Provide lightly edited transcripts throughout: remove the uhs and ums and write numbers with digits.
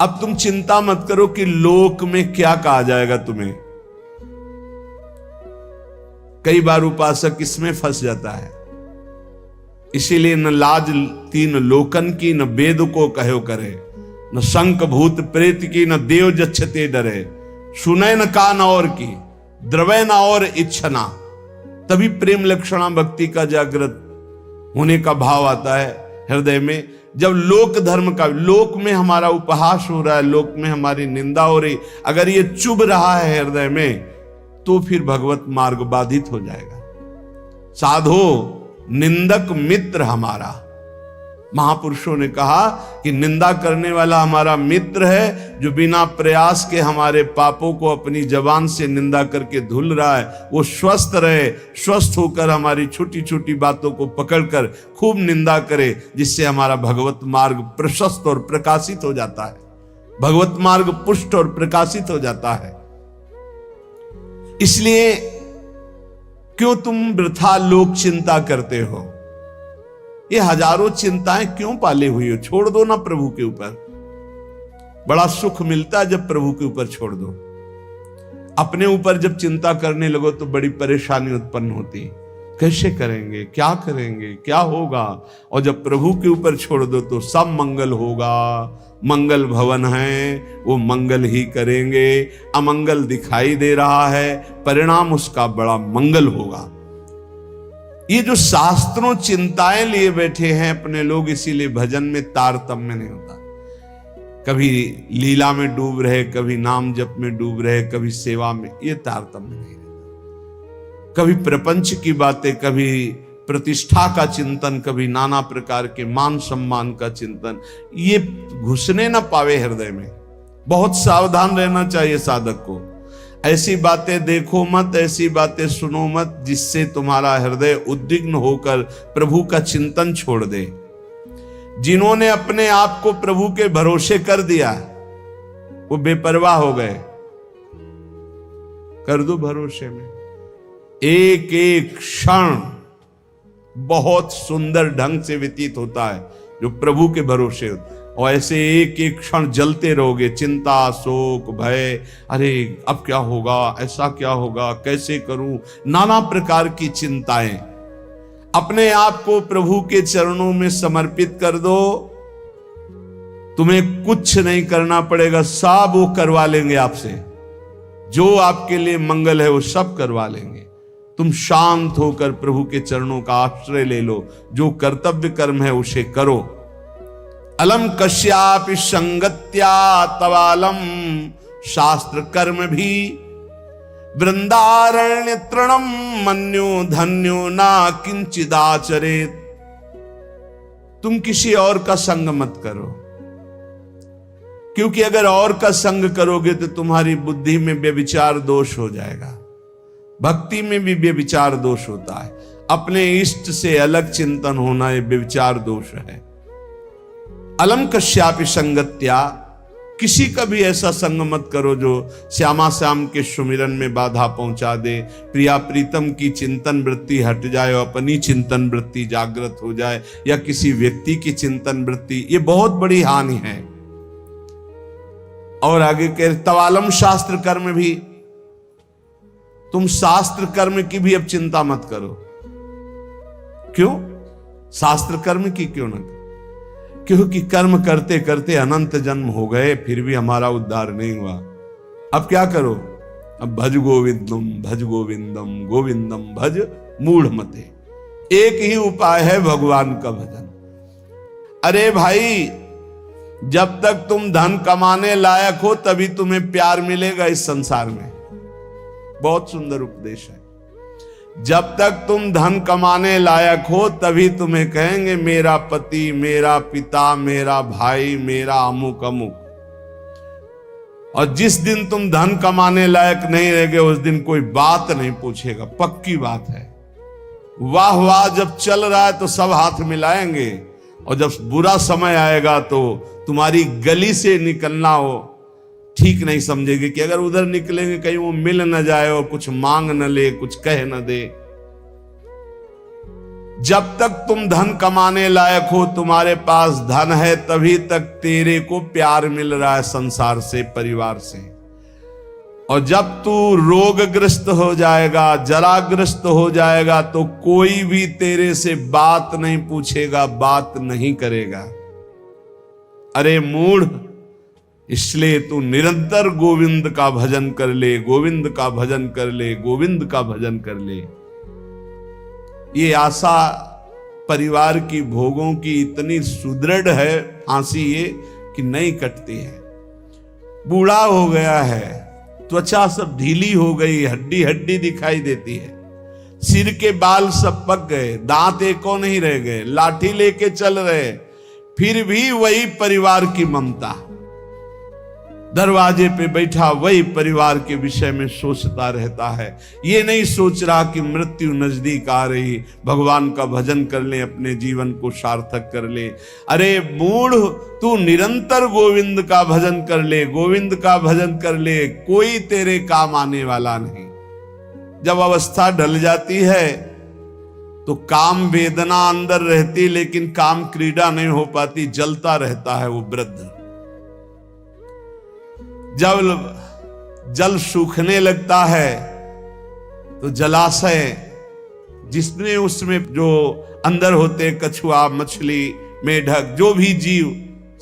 अब तुम चिंता मत करो कि लोक में क्या कहा जाएगा तुम्हें। कई बार उपासक इसमें फंस जाता है। इसीलिए न लाज तीन लोकन की, न वेद को कहो करे, न शंख भूत प्रेत की, न देव जच्छते डरे, सुने न कान और की, द्रवै न और इच्छना। तभी प्रेम लक्षणा भक्ति का जागृत होने का भाव आता है हृदय में। जब लोक धर्म का, लोक में हमारा उपहास हो रहा है, लोक में हमारी निंदा हो रही, अगर ये चुभ रहा है हृदय में, तो फिर भगवत मार्ग बाधित हो जाएगा। साधो निंदक मित्र हमारा, महापुरुषों ने कहा कि निंदा करने वाला हमारा मित्र है, जो बिना प्रयास के हमारे पापों को अपनी जबान से निंदा करके धुल रहा है, वो स्वस्थ रहे, स्वस्थ होकर हमारी छोटी छोटी बातों को पकड़कर खूब निंदा करे, जिससे हमारा भगवत मार्ग प्रशस्त और प्रकाशित हो जाता है, भगवत मार्ग पुष्ट और प्रकाशित हो जाता है। इसलिए क्यों तुम वृथा लोक चिंता करते हो? ये हजारों चिंताएं क्यों पाले हुई हो? छोड़ दो ना प्रभु के ऊपर। बड़ा सुख मिलता है जब प्रभु के ऊपर छोड़ दो। अपने ऊपर जब चिंता करने लगो तो बड़ी परेशानी उत्पन्न होती। कैसे करेंगे, क्या करेंगे, क्या होगा? और जब प्रभु के ऊपर छोड़ दो तो सब मंगल होगा। मंगल भवन है, वो मंगल ही करेंगे। अमंगल दिखाई दे रहा है, परिणाम उसका बड़ा मंगल होगा। ये जो शास्त्रों चिंताएं लिए बैठे हैं अपने लोग, इसीलिए भजन में तारतम्य नहीं होता। कभी लीला में डूब रहे, कभी नाम जप में डूब रहे, कभी सेवा में, ये तारतम्य नहीं रहता। कभी प्रपंच की बातें, कभी प्रतिष्ठा का चिंतन, कभी नाना प्रकार के मान सम्मान का चिंतन, ये घुसने ना पावे हृदय में। बहुत सावधान रहना चाहिए साधक को। ऐसी बातें देखो मत, ऐसी बातें सुनो मत जिससे तुम्हारा हृदय उद्विग्न होकर प्रभु का चिंतन छोड़ दे। जिन्होंने अपने आप को प्रभु के भरोसे कर दिया, वो बेपरवाह हो गए। कर दो भरोसे में। एक एक क्षण बहुत सुंदर ढंग से व्यतीत होता है जो प्रभु के भरोसे होता है। और ऐसे एक एक क्षण जलते रहोगे, चिंता, शोक, भय, अरे अब क्या होगा, ऐसा क्या होगा, कैसे करूं, नाना प्रकार की चिंताएं। अपने आप को प्रभु के चरणों में समर्पित कर दो, तुम्हें कुछ नहीं करना पड़ेगा, सब वो करवा लेंगे आपसे। जो आपके लिए मंगल है वो सब करवा लेंगे। तुम शांत होकर प्रभु के चरणों का आश्रय ले लो। जो कर्तव्य कर्म है उसे करो। अलम कश्यापि संगत्या तवालम शास्त्र कर्म भी वृंदारण्य तृणम मन्यो धन्यो ना किंचिदाचरेत। तुम किसी और का संग मत करो, क्योंकि अगर और का संग करोगे तो तुम्हारी बुद्धि में व्यभिचार दोष हो जाएगा। भक्ति में भी व्यभिचार दोष होता है। अपने इष्ट से अलग चिंतन होना ये व्यभिचार दोष है। अलम कश्यापि संगत्या, किसी का भी ऐसा संग मत करो जो श्यामा श्याम के सुमिरन में बाधा पहुंचा दे, प्रिया प्रीतम की चिंतन वृत्ति हट जाए और अपनी चिंतन वृत्ति जागृत हो जाए, या किसी व्यक्ति की चिंतन वृत्ति, ये बहुत बड़ी हानि है। और आगे कह तवालम शास्त्र कर्म भी, तुम शास्त्र कर्म की भी अब चिंता मत करो। क्यों? शास्त्र कर्म की क्यों न? क्योंकि कर्म करते करते अनंत जन्म हो गए, फिर भी हमारा उद्धार नहीं हुआ। अब क्या करो? अब भज गोविंदम गोविंदम भज मूढ़ मते। एक ही उपाय है भगवान का भजन। अरे भाई, जब तक तुम धन कमाने लायक हो तभी तुम्हें प्यार मिलेगा इस संसार में। बहुत सुंदर उपदेश है। जब तक तुम धन कमाने लायक हो तभी तुम्हें कहेंगे मेरा पति, मेरा पिता, मेरा भाई, मेरा अमुक अमुक। और जिस दिन तुम धन कमाने लायक नहीं रहोगे उस दिन कोई बात नहीं पूछेगा, पक्की बात है। वाह वाह जब चल रहा है तो सब हाथ मिलाएंगे, और जब बुरा समय आएगा तो तुम्हारी गली से निकलना हो ठीक नहीं समझेगी कि अगर उधर निकलेंगे कहीं वो मिल न जाए और कुछ मांग न ले, कुछ कह न दे। जब तक तुम धन कमाने लायक हो, तुम्हारे पास धन है, तभी तक तेरे को प्यार मिल रहा है संसार से, परिवार से। और जब तू रोगग्रस्त हो जाएगा, जराग्रस्त हो जाएगा, तो कोई भी तेरे से बात नहीं पूछेगा, बात नहीं करेगा। अरे मूढ़, इसलिए तू निरंतर गोविंद का भजन कर ले, गोविंद का भजन कर ले, गोविंद का भजन कर ले। ये आशा परिवार की, भोगों की इतनी सुदृढ़ है फांसी ये कि नहीं कटती है। बूढ़ा हो गया है, त्वचा सब ढीली हो गई, हड्डी हड्डी दिखाई देती है, सिर के बाल सब पक गए, दांत एको नहीं रह गए, लाठी लेके चल रहे, फिर भी वही परिवार की ममता। दरवाजे पे बैठा वही परिवार के विषय में सोचता रहता है। ये नहीं सोच रहा कि मृत्यु नजदीक आ रही, भगवान का भजन कर ले, अपने जीवन को सार्थक कर ले। अरे मूढ़, तू निरंतर गोविंद का भजन कर ले, गोविंद का भजन कर ले, कोई तेरे काम आने वाला नहीं। जब अवस्था ढल जाती है तो काम वेदना अंदर रहती, लेकिन काम क्रीड़ा नहीं हो पाती, जलता रहता है वो वृद्ध। जब जल सूखने लगता है तो जलाशय, जिसमें उसमें जो अंदर होते, कछुआ, मछली, मेढक, जो भी जीव,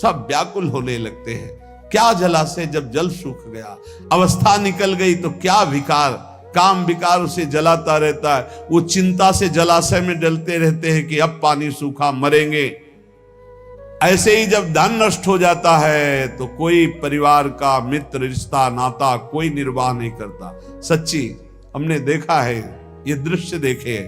सब व्याकुल होने लगते हैं। क्या जलाशय, जब जल सूख गया, अवस्था निकल गई, तो क्या विकार, काम विकार उसे जलाता रहता है। वो चिंता से जलाशय में डलते रहते हैं कि अब पानी सूखा, मरेंगे। ऐसे ही जब धन नष्ट हो जाता है तो कोई परिवार का मित्र, रिश्ता, नाता कोई निर्वाह नहीं करता। सच्ची हमने देखा है, ये दृश्य देखे।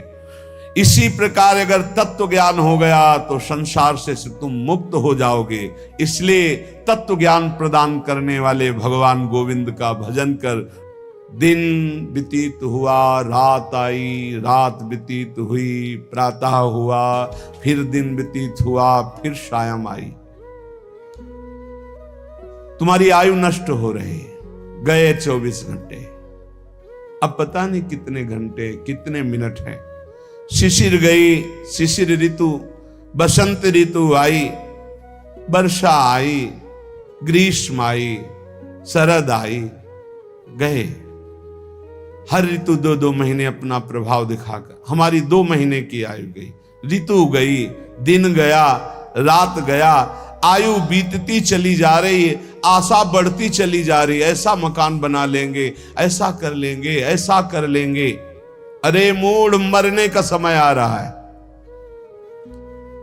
इसी प्रकार अगर तत्व ज्ञान हो गया तो संसार से तुम मुक्त हो जाओगे। इसलिए तत्व ज्ञान प्रदान करने वाले भगवान गोविंद का भजन कर। दिन व्यतीत हुआ, रात आई, रात व्यतीत हुई, प्रातः हुआ, फिर दिन व्यतीत हुआ, फिर सायं आई। तुम्हारी आयु नष्ट हो रही, गए 24 घंटे, अब पता नहीं कितने घंटे, कितने मिनट हैं। शिशिर गई, शिशिर ऋतु, बसंत ऋतु आई, वर्षा आई, ग्रीष्म आई, शरद आई, गए। हर ऋतु 2-2 महीने अपना प्रभाव दिखाकर हमारी 2 महीने की आयु गई, ऋतु गई, दिन गया, रात गया, आयु बीतती चली जा रही है, आशा बढ़ती चली जा रही है। ऐसा मकान बना लेंगे, ऐसा कर लेंगे, ऐसा कर लेंगे। अरे मूढ़, मरने का समय आ रहा है।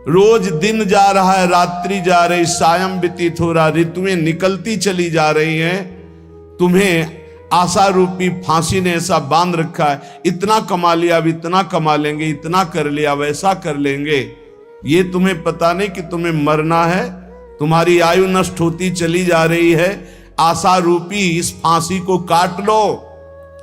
रोज दिन जा रहा है, रात्रि जा रही, सायं व्यतीत हो रहा, ऋतुएं निकलती चली जा रही हैं। तुम्हें आशा रूपी फांसी ने ऐसा बांध रखा है, इतना कमा लिया, अब इतना कमा लेंगे, इतना कर लिया, वैसा कर लेंगे। ये तुम्हें पता नहीं कि तुम्हें मरना है। तुम्हारी आयु नष्ट होती चली जा रही है। आशा रूपी इस फांसी को काट लो।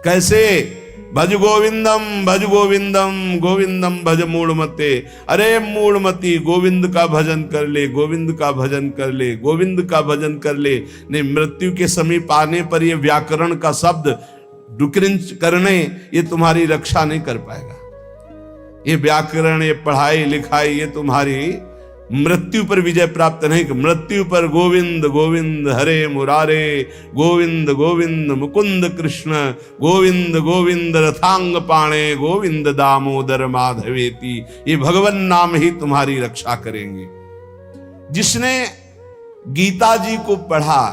कैसे? भज गोविंदम, भज गोविंदम, गोविंदम भज मूढ़मते। अरे मूढ़मती, गोविंद का भजन कर ले, गोविंद का भजन कर ले, गोविंद का भजन कर ले। नहीं, मृत्यु के समीप आने पर ये व्याकरण का शब्द डुक्रिंच करने, ये तुम्हारी रक्षा नहीं कर पाएगा। ये व्याकरण, ये पढ़ाई लिखाई, ये तुम्हारी मृत्यु पर विजय प्राप्त नहीं। मृत्यु पर गोविंद गोविंद हरे मुरारे, गोविंद गोविंद मुकुंद कृष्ण, गोविंद गोविंद रथांग पाणे, गोविंद दामोदर माधवेति। ये भगवान नाम ही तुम्हारी रक्षा करेंगे। जिसने गीता जी को पढ़ा,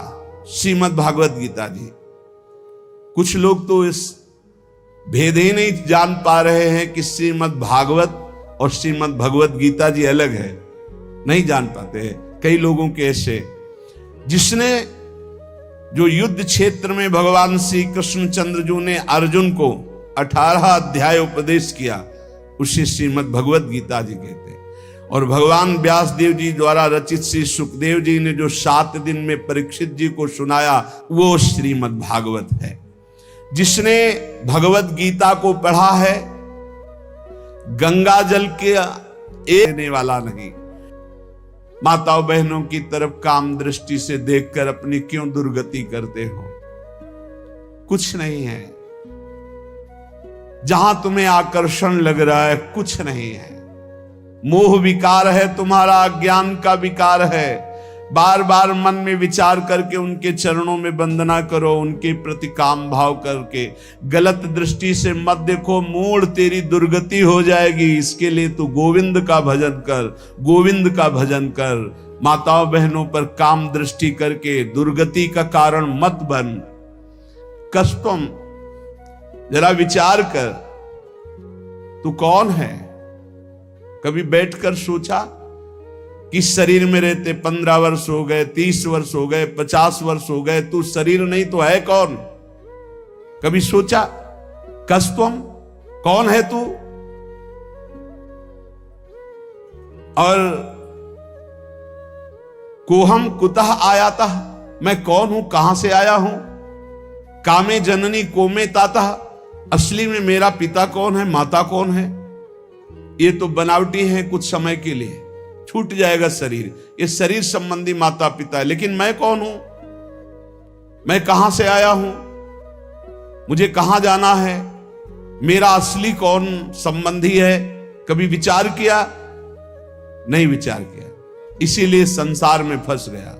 श्रीमद् भागवत गीता जी, कुछ लोग तो इस भेद ही नहीं जान पा रहे हैं कि श्रीमद् भागवत और श्रीमद् भगवत गीता जी अलग है, नहीं जान पाते हैं। कई लोगों के ऐसे, जिसने जो युद्ध क्षेत्र में भगवान श्री कृष्णचंद्र जी ने अर्जुन को 18 अध्याय उपदेश किया, उसे श्रीमद् भगवत गीता जी कहते हैं। और भगवान व्यास देव जी द्वारा रचित श्री सुखदेव जी ने जो 7 दिन में परीक्षित जी को सुनाया, वो श्रीमद् भागवत है। जिसने भगवत गीता को पढ़ा है, गंगा जल के देने वाला नहीं। माताओं बहनों की तरफ काम दृष्टि से देखकर अपनी क्यों दुर्गति करते हो? कुछ नहीं है। जहां तुम्हें आकर्षण लग रहा है, कुछ नहीं है। मोह विकार है तुम्हारा, अज्ञान का विकार है। बार बार मन में विचार करके उनके चरणों में वंदना करो, उनके प्रति काम भाव करके। गलत दृष्टि से मत देखो, मूड तेरी दुर्गति हो जाएगी। इसके लिए तू गोविंद का भजन कर, गोविंद का भजन कर। माताओं बहनों पर काम दृष्टि करके दुर्गति का कारण मत बन। कष्टम, जरा विचार कर, तू कौन है? कभी बैठकर सोचा कि शरीर में रहते 15 वर्ष हो गए, 30 वर्ष हो गए, 50 वर्ष हो गए, तू शरीर नहीं तो है कौन? कभी सोचा? कस्तम, कौन है तू? और कोहम कुतः आयाता, मैं कौन हूं, कहां से आया हूं? कामे जननी कोमे ताता, असली में मेरा पिता कौन है, माता कौन है? ये तो बनावटी है, कुछ समय के लिए छूट जाएगा शरीर। ये शरीर संबंधी माता पिता है, लेकिन मैं कौन हूं? मैं कहां से आया हूं? मुझे कहां जाना है? मेरा असली कौन संबंधी है? कभी विचार किया? नहीं विचार किया, इसीलिए संसार में फंस गया।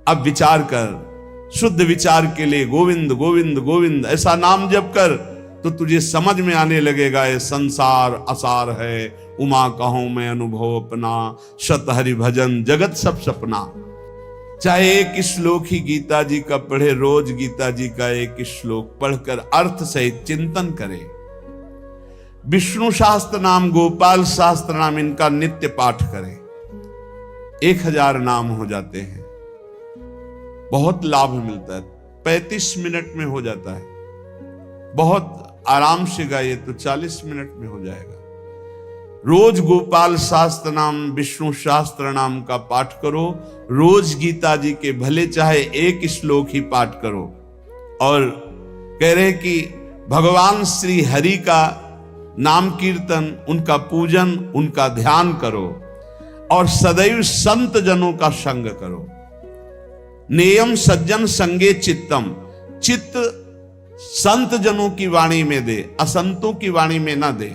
अब विचार कर, शुद्ध विचार के लिए गोविंद गोविंद गोविंद ऐसा नाम जप कर, तो तुझे समझ में आने लगेगा ये संसार असार है। उमा कहूं मैं अनुभव अपना, शत हरि भजन जगत सब सपना। चाहे एक श्लोक ही गीता जी का पढ़े, रोज गीता जी का एक श्लोक पढ़कर अर्थ सहित चिंतन करे। विष्णु शास्त्र नाम, गोपाल शास्त्र नाम, इनका नित्य पाठ करें। 1000 नाम हो जाते हैं, बहुत लाभ मिलता है। 35 मिनट में हो जाता है, बहुत आराम से गाइए तो 40 मिनट में हो जाएगा। रोज गोपाल शास्त्र नाम, विष्णु शास्त्र नाम का पाठ करो। रोज गीता जी के भले चाहे एक श्लोक ही पाठ करो। और कह रहे कि भगवान श्री हरि का नाम कीर्तन, उनका पूजन, उनका ध्यान करो और सदैव संत जनों का संग करो। नेयम सज्जन संगे चित्तम, चित्त संत जनों की वाणी में दे, असंतों की वाणी में ना दे।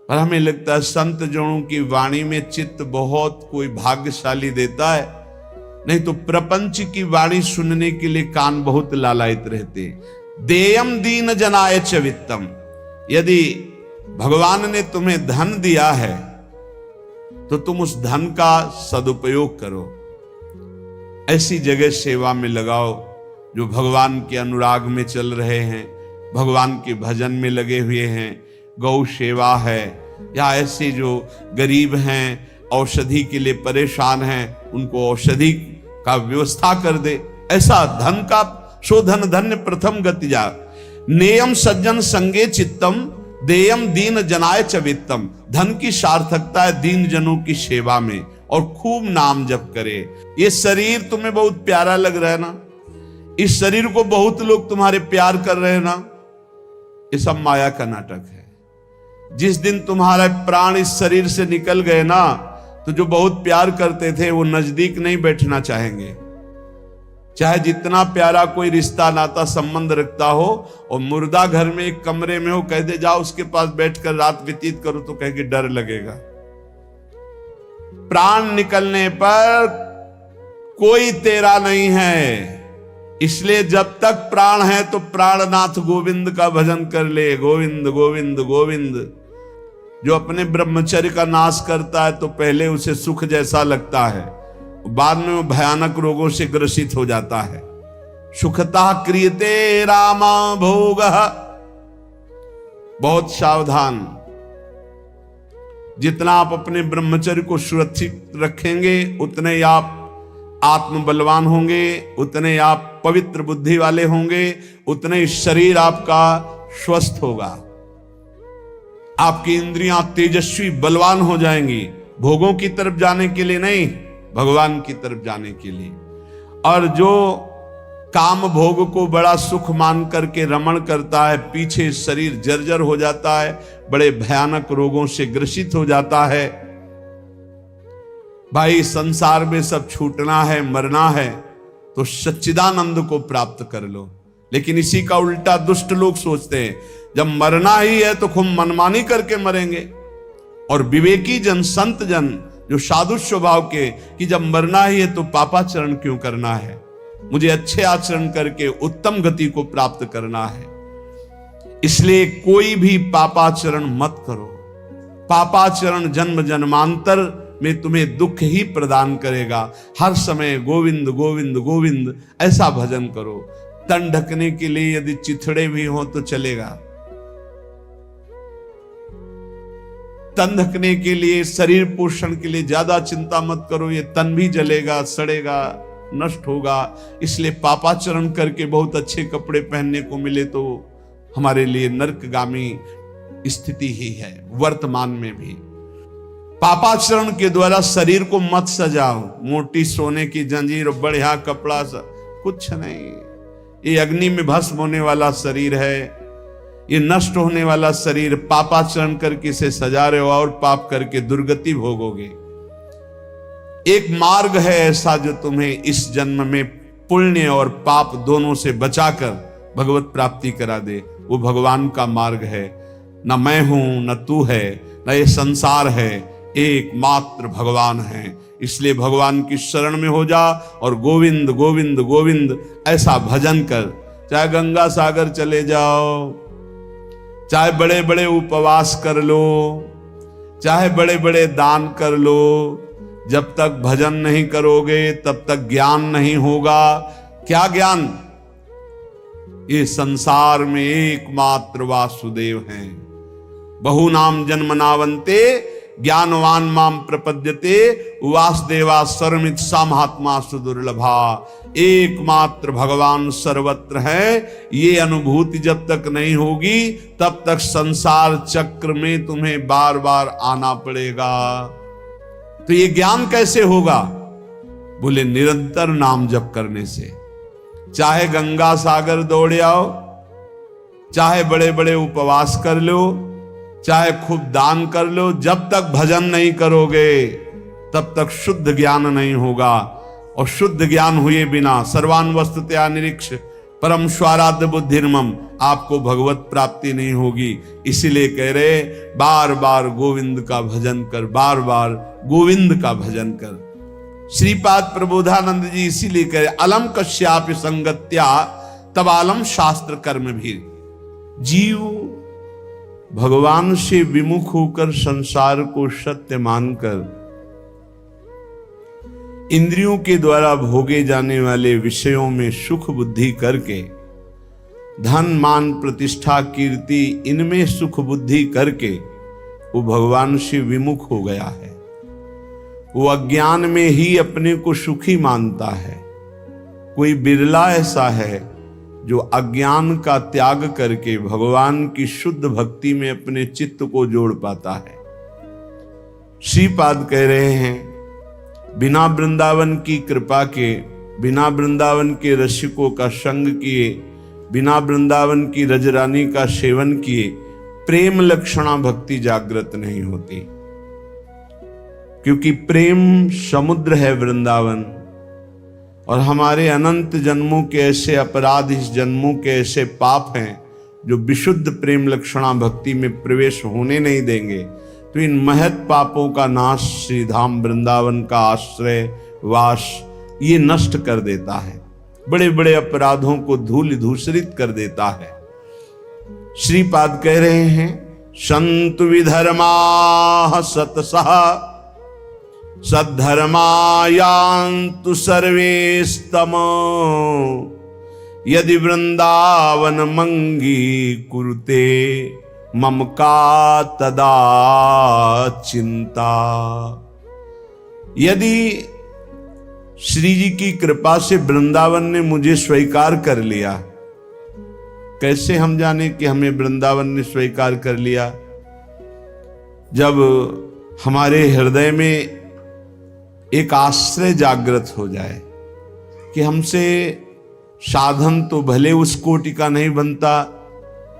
और हमें लगता है संत जनों की वाणी में चित्त बहुत कोई भाग्यशाली देता है, नहीं तो प्रपंच की वाणी सुनने के लिए कान बहुत लालायित रहते। देयम दीन जनाय च वित्तम, यदि भगवान ने तुम्हें धन दिया है तो तुम उस धन का सदुपयोग करो। ऐसी जगह सेवा में लगाओ जो भगवान के अनुराग में चल रहे हैं, भगवान के भजन में लगे हुए हैं। गौ सेवा है, या ऐसे जो गरीब हैं, औषधि के लिए परेशान हैं, उनको औषधि का व्यवस्था कर दे। ऐसा धन का शोधन धन्य प्रथम गति जा। नेयम सज्जन संगे चित्तम, देयम दीन जनाय च वित्तम। धन की सार्थकता है दीन जनों की सेवा में, और खूब नाम जप करे। ये शरीर तुम्हें बहुत प्यारा लग रहा है ना, इस शरीर को बहुत लोग तुम्हारे प्यार कर रहे हैं ना, ये सब माया का नाटक है। जिस दिन तुम्हारा प्राण इस शरीर से निकल गए ना, तो जो बहुत प्यार करते थे वो नजदीक नहीं बैठना चाहेंगे। चाहे जितना प्यारा कोई रिश्ता नाता संबंध रखता हो, और मुर्दा घर में एक कमरे में हो, कह दे जाओ उसके पास बैठकर रात व्यतीत करो, तो कह के डर लगेगा। प्राण निकलने पर कोई तेरा नहीं है, इसलिए जब तक प्राण है तो प्राणनाथ गोविंद का भजन कर ले। गोविंद गोविंद गोविंद। जो अपने ब्रह्मचर्य का नाश करता है तो पहले उसे सुख जैसा लगता है, बाद में वो भयानक रोगों से ग्रसित हो जाता है। सुखता क्रियते रामा भोग। बहुत सावधान। जितना आप अपने ब्रह्मचर्य को सुरक्षित रखेंगे, उतने ही आप आत्म बलवान होंगे, उतने आप पवित्र बुद्धि वाले होंगे, उतने ही शरीर आपका स्वस्थ होगा। आपकी इंद्रियां तेजस्वी बलवान हो जाएंगी, भोगों की तरफ जाने के लिए नहीं, भगवान की तरफ जाने के लिए। और जो काम भोग को बड़ा सुख मान करके रमण करता है, पीछे शरीर जर्जर हो जाता है, बड़े भयानक रोगों से ग्रसित हो जाता है। भाई संसार में सब छूटना है, मरना है, तो सच्चिदानंद को प्राप्त कर लो। लेकिन इसी का उल्टा दुष्ट लोग सोचते हैं, जब मरना ही है तो खूब मनमानी करके मरेंगे। और विवेकी जन, संत जन जो साधु स्वभाव के, कि जब मरना ही है तो पापाचरण क्यों करना है, मुझे अच्छे आचरण करके उत्तम गति को प्राप्त करना है। इसलिए कोई भी पापाचरण मत करो। पापाचरण जन्म जन्मांतर में तुम्हें दुख ही प्रदान करेगा। हर समय गोविंद गोविंद गोविंद ऐसा भजन करो। तन ढकने के लिए यदि चिथड़े भी हो तो चलेगा, तन ढकने के लिए, शरीर पोषण के लिए ज्यादा चिंता मत करो, ये तन भी जलेगा, सड़ेगा, नष्ट होगा। इसलिए पापाचरण करके बहुत अच्छे कपड़े पहनने को मिले तो हमारे लिए नरकगामी स्थिति ही है। वर्तमान में भी पापाचरण के द्वारा शरीर को मत सजाओ, मोटी सोने की जंजीर, बढ़िया कपड़ा, कुछ नहीं। ये अग्नि में भस्म होने वाला शरीर है, ये नष्ट होने वाला शरीर। पापाचरण करके इसे सजा रहे हो और पाप करके दुर्गति भोगोगे। एक मार्ग है ऐसा जो तुम्हें इस जन्म में पुण्य और पाप दोनों से बचाकर भगवत प्राप्ति करा दे। वो भगवान का मार्ग है। न मैं हूं, न तू है, न ये संसार है, एकमात्र भगवान है। इसलिए भगवान की शरण में हो जा और गोविंद गोविंद गोविंद ऐसा भजन कर। चाहे गंगा सागर चले जाओ, चाहे बड़े बड़े उपवास कर लो, चाहे बड़े बड़े दान कर लो, जब तक भजन नहीं करोगे तब तक ज्ञान नहीं होगा। क्या ज्ञान? ये संसार में एकमात्र वासुदेव हैं। बहुनाम जन्मनावन्ते ज्ञानवान माम प्रपद्यते वासुदेवा सर्वमित सा महात्मा सुदुर्लभा। एकमात्र भगवान सर्वत्र है। ये अनुभूति जब तक नहीं होगी तब तक संसार चक्र में तुम्हें बार बार आना पड़ेगा। तो ये ज्ञान कैसे होगा? बोले निरंतर नाम जप करने से। चाहे गंगा सागर दौड़ आओ, चाहे बड़े बड़े उपवास कर लो, चाहे खूब दान कर लो, जब तक भजन नहीं करोगे तब तक शुद्ध ज्ञान नहीं होगा। और शुद्ध ज्ञान हुए बिना सर्वान वस्तुतया निरीक्ष परम स्वाराध्य बुद्धिर्मम, आपको भगवत प्राप्ति नहीं होगी। इसीलिए कह रहे बार बार गोविंद का भजन कर, बार बार गोविंद का भजन कर। श्रीपाद प्रबोधानंद जी इसीलिए कह रहे अलम कश्यापि संगत्या तबालम शास्त्र कर्म भी। जीव भगवान से विमुख होकर संसार को सत्य मानकर इंद्रियों के द्वारा भोगे जाने वाले विषयों में सुख बुद्धि करके, धन मान प्रतिष्ठा कीर्ति इनमें सुख बुद्धि करके वो भगवान से विमुख हो गया है। वो अज्ञान में ही अपने को सुखी मानता है। कोई बिरला ऐसा है जो अज्ञान का त्याग करके भगवान की शुद्ध भक्ति में अपने चित्त को जोड़ पाता है। श्रीपाद कह रहे हैं बिना वृंदावन की कृपा के, बिना वृंदावन के रसिकों का संग किए, बिना वृंदावन की रजरानी का सेवन किए प्रेम लक्षणा भक्ति जागृत नहीं होती। क्योंकि प्रेम समुद्र है वृंदावन, और हमारे अनंत जन्मों के ऐसे अपराध, इस जन्मों के ऐसे पाप हैं जो विशुद्ध प्रेम लक्षणा भक्ति में प्रवेश होने नहीं देंगे। तो इन महत पापों का नाश श्री धाम वृंदावन का आश्रय वास ये नष्ट कर देता है, बड़े बड़े अपराधों को धूल धूसरित कर देता है। श्रीपाद कह रहे हैं संतु विधर्मा सतसः सद्धर्मायान्तु सर्वेस्तम यदि वृंदावन मंगी कुरुते मम का तदा चिंता। यदि श्री जी की कृपा से वृंदावन ने मुझे स्वीकार कर लिया, कैसे हम जाने कि हमें वृंदावन ने स्वीकार कर लिया? जब हमारे हृदय में एक आश्रय जागृत हो जाए कि हमसे साधन तो भले उस कोटि का नहीं बनता,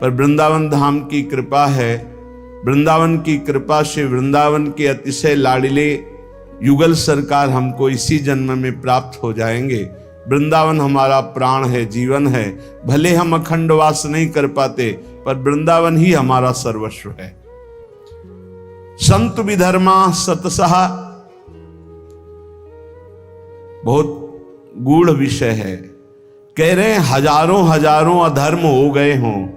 पर वृंदावन धाम की कृपा है। वृंदावन की कृपा से वृंदावन के अतिशय लाडिले युगल सरकार हमको इसी जन्म में प्राप्त हो जाएंगे। वृंदावन हमारा प्राण है, जीवन है। भले हम अखंड वास नहीं कर पाते, पर वृंदावन ही हमारा सर्वस्व है। संत विधर्मा सतसह, बहुत गूढ़ विषय है। कह रहे हैं हजारों हजारों अधर्म हो गए हों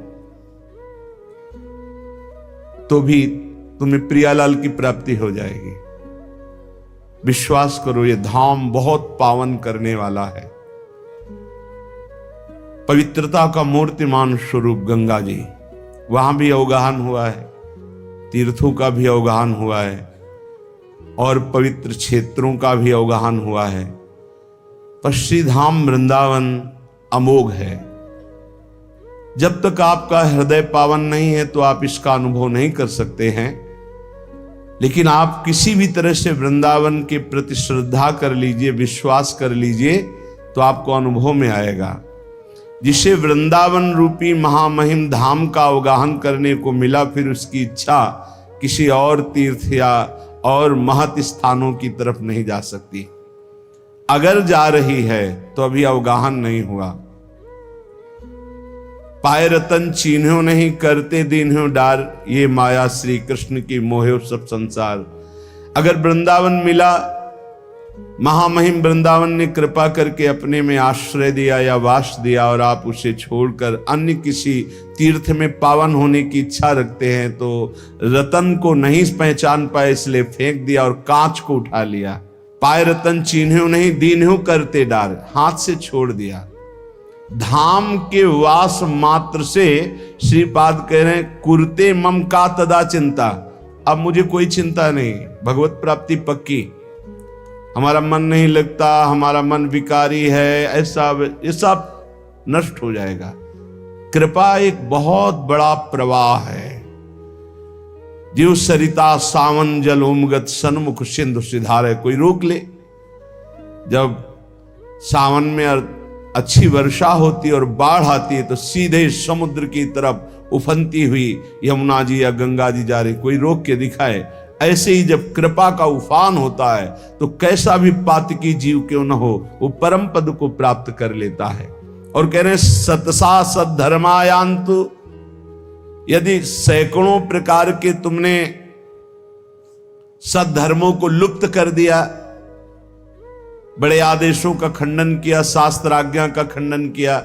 तो भी तुम्हें प्रियालाल की प्राप्ति हो जाएगी। विश्वास करो, ये धाम बहुत पावन करने वाला है। पवित्रता का मूर्तिमान स्वरूप गंगा जी, वहां भी अवगाहन हुआ है, तीर्थों का भी अवगाहन हुआ है और पवित्र क्षेत्रों का भी अवगाहन हुआ है। पर श्री धाम वृंदावन अमोघ है। जब तक आपका हृदय पावन नहीं है तो आप इसका अनुभव नहीं कर सकते हैं। लेकिन आप किसी भी तरह से वृंदावन के प्रति श्रद्धा कर लीजिए, विश्वास कर लीजिए, तो आपको अनुभव में आएगा। जिसे वृंदावन रूपी महामहिम धाम का अवगाहन करने को मिला, फिर उसकी इच्छा किसी और तीर्थ या और महत स्थानों की तरफ नहीं जा सकती। अगर जा रही है तो अभी अवगाहन नहीं हुआ। पाए रतन चीन्हो नहीं, करते दीन्हो डार, ये माया श्री कृष्ण की मोहे सब संसार। अगर वृंदावन मिला, महामहिम वृंदावन ने कृपा करके अपने में आश्रय दिया या वास दिया और आप उसे छोड़कर अन्य किसी तीर्थ में पावन होने की इच्छा रखते हैं, तो रतन को नहीं पहचान पाए इसलिए फेंक दिया और कांच को उठा लिया। पाए रतन चीन्हो नहीं, दीन्हो करते डार, हाथ से छोड़ दिया। धाम के वास मात्र से श्रीपाद कह रहे हैं कुरते मम का तदा चिंता, अब मुझे कोई चिंता नहीं, भगवत प्राप्ति पक्की। हमारा मन नहीं लगता, हमारा मन विकारी है, ऐसा ये सब नष्ट हो जाएगा। कृपा एक बहुत बड़ा प्रवाह है। जीव सरिता सावन जल उमगत, सन्मुख सिंधु सिधारे, कोई रोक ले। जब सावन में अच्छी वर्षा होती और बाढ़ आती है तो सीधे समुद्र की तरफ उफनती हुई यमुना जी या गंगा जी जा रही, कोई रोक के दिखाए। ऐसे ही जब कृपा का उफान होता है तो कैसा भी पातकी जीव क्यों न हो, वो परम पद को प्राप्त कर लेता है। और कह रहे सतसा सद्धर्मायांतु, यदि सैकड़ों प्रकार के तुमने सद्धर्मों को लुप्त कर दिया, बड़े आदेशों का खंडन किया, शास्त्र आज्ञा का खंडन किया,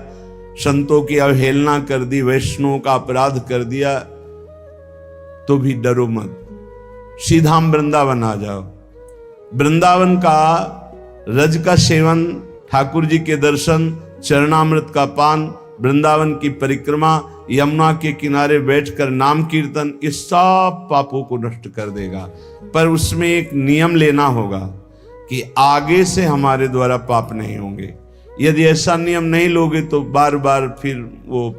संतों की अवहेलना कर दी, वैष्णवों का अपराध कर दिया, तो भी डरो मत, सीधा वृंदावन आ जाओ। वृंदावन का रज का सेवन, ठाकुर जी के दर्शन, चरणामृत का पान, वृंदावन की परिक्रमा, यमुना के किनारे बैठकर नाम कीर्तन, इस सब पापों को नष्ट कर देगा। पर उसमें एक नियम लेना होगा कि आगे से हमारे द्वारा पाप नहीं होंगे। यदि ऐसा नियम नहीं लोगे तो बार बार फिर वो